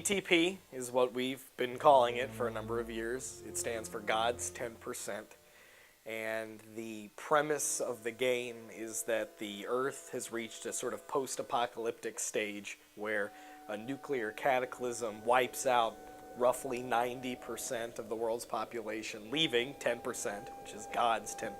GTP is what we've been calling it for a number of years. It stands for God's 10%. And the premise of the game is that the Earth has reached a sort of post-apocalyptic stage where a nuclear cataclysm wipes out roughly 90% of the world's population, leaving 10%, which is God's 10%.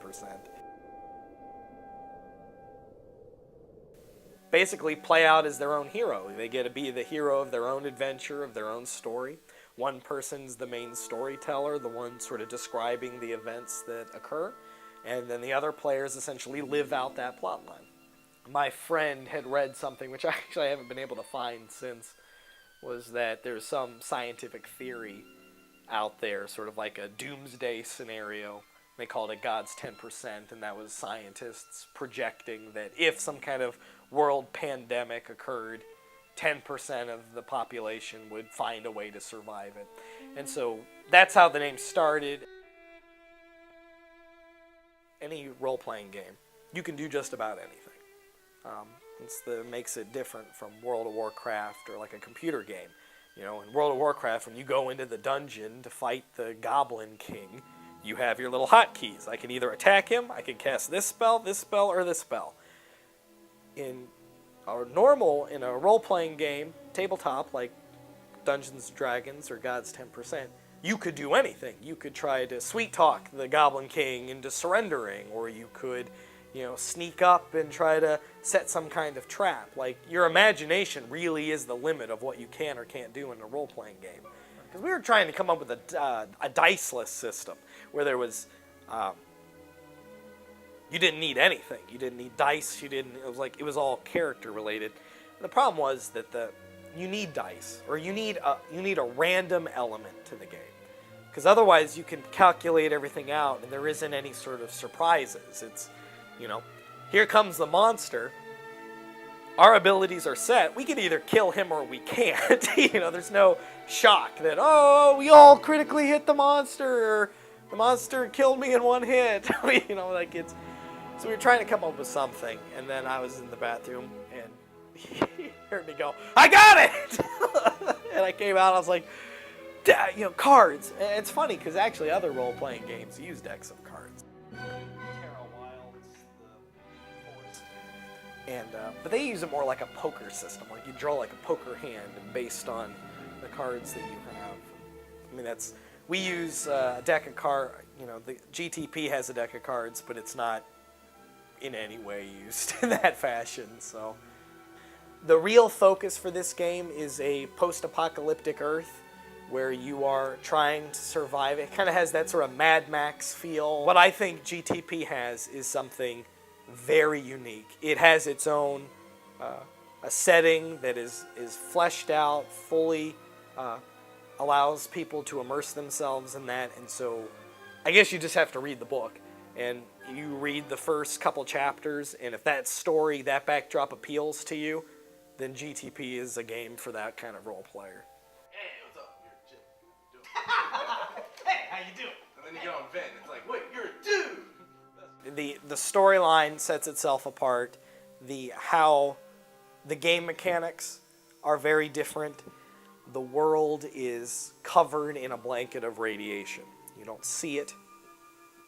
Basically play out as their own hero. They get to be the hero of their own adventure, of their own story. One person's the main storyteller, the one sort of describing the events that occur, and then the other players essentially live out that plot line. My friend had read something, which actually I haven't been able to find since, was that there's some scientific theory out there, sort of like a doomsday scenario. They called it God's 10%, and that was scientists projecting that if some kind of world pandemic occurred, 10% of the population would find a way to survive it. And so that's how the name started. Any role-playing game, you can do just about anything. It's the makes it different from World of Warcraft or like a computer game. You know, in World of Warcraft, when you go into the dungeon to fight the Goblin King, you have your little hotkeys. I can either attack him, I can cast this spell, or this spell. In a role-playing game, tabletop, like Dungeons & Dragons or God's 10%, you could do anything. You could try to sweet-talk the Goblin King into surrendering, or you could, sneak up and try to set some kind of trap. Like, your imagination really is the limit of what you can or can't do in a role-playing game. Because we were trying to come up with a diceless system, where there was... you didn't need anything. You didn't need dice. It was all character related. And the problem was that you need dice, or you need a random element to the game, because otherwise you can calculate everything out, and there isn't any sort of surprises. It's, here comes the monster. Our abilities are set. We can either kill him or we can't. There's no shock that, oh, we all critically hit the monster, or the monster killed me in one hit. So we were trying to come up with something, and then I was in the bathroom, and he heard me go, I got it! And I came out, I was like, cards. And it's funny, because actually other role-playing games use decks of cards. But they use it more like a poker system. Like, you draw like a poker hand based on the cards that you have. I mean, we use a deck of cards. The GTP has a deck of cards, but it's not in any way used in that fashion. So the real focus for this game is a post-apocalyptic Earth where you are trying to survive. It kind of has that sort of Mad Max feel. What I think GTP has is something very unique. It has its own a setting that is fleshed out, fully allows people to immerse themselves in that. And so I guess you just have to read the book. And you read the first couple chapters, and if that story, that backdrop appeals to you, then GTP is a game for that kind of role player. Hey, what's up? You're a chick. Hey, how you doing? And then you get on Vent, and it's like, wait, you're a dude! The storyline sets itself apart. How the game mechanics are very different. The world is covered in a blanket of radiation. You don't see it,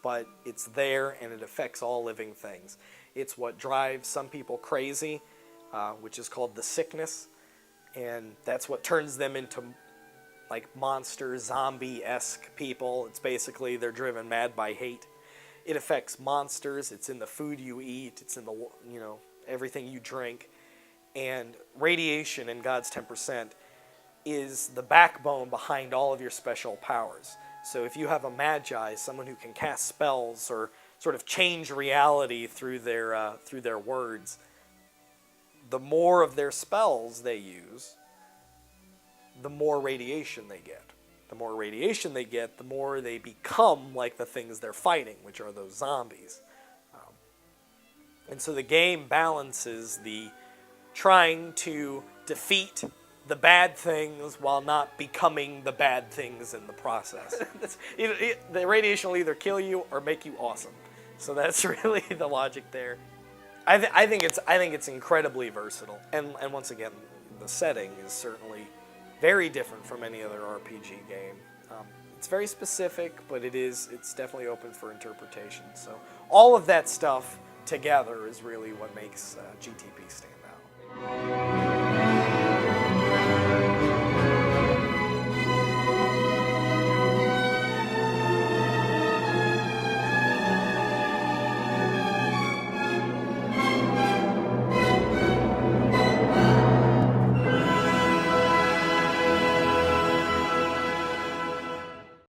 but it's there, and it affects all living things. It's what drives some people crazy, which is called the sickness, and that's what turns them into like monster, zombie-esque people. It's basically they're driven mad by hate. It affects monsters. It's in the food you eat. It's in the everything you drink. And radiation in God's 10% is the backbone behind all of your special powers. So if you have a magi, someone who can cast spells or sort of change reality through their words, the more of their spells they use, the more radiation they get. The more radiation they get, the more they become like the things they're fighting, which are those zombies. And so the game balances the trying to defeat the bad things while not becoming the bad things in the process. The radiation will either kill you or make you awesome. So that's really the logic there. I think it's incredibly versatile, and once again, the setting is certainly very different from any other RPG game. It's very specific, but it's definitely open for interpretation. So all of that stuff together is really what makes GTP stand out.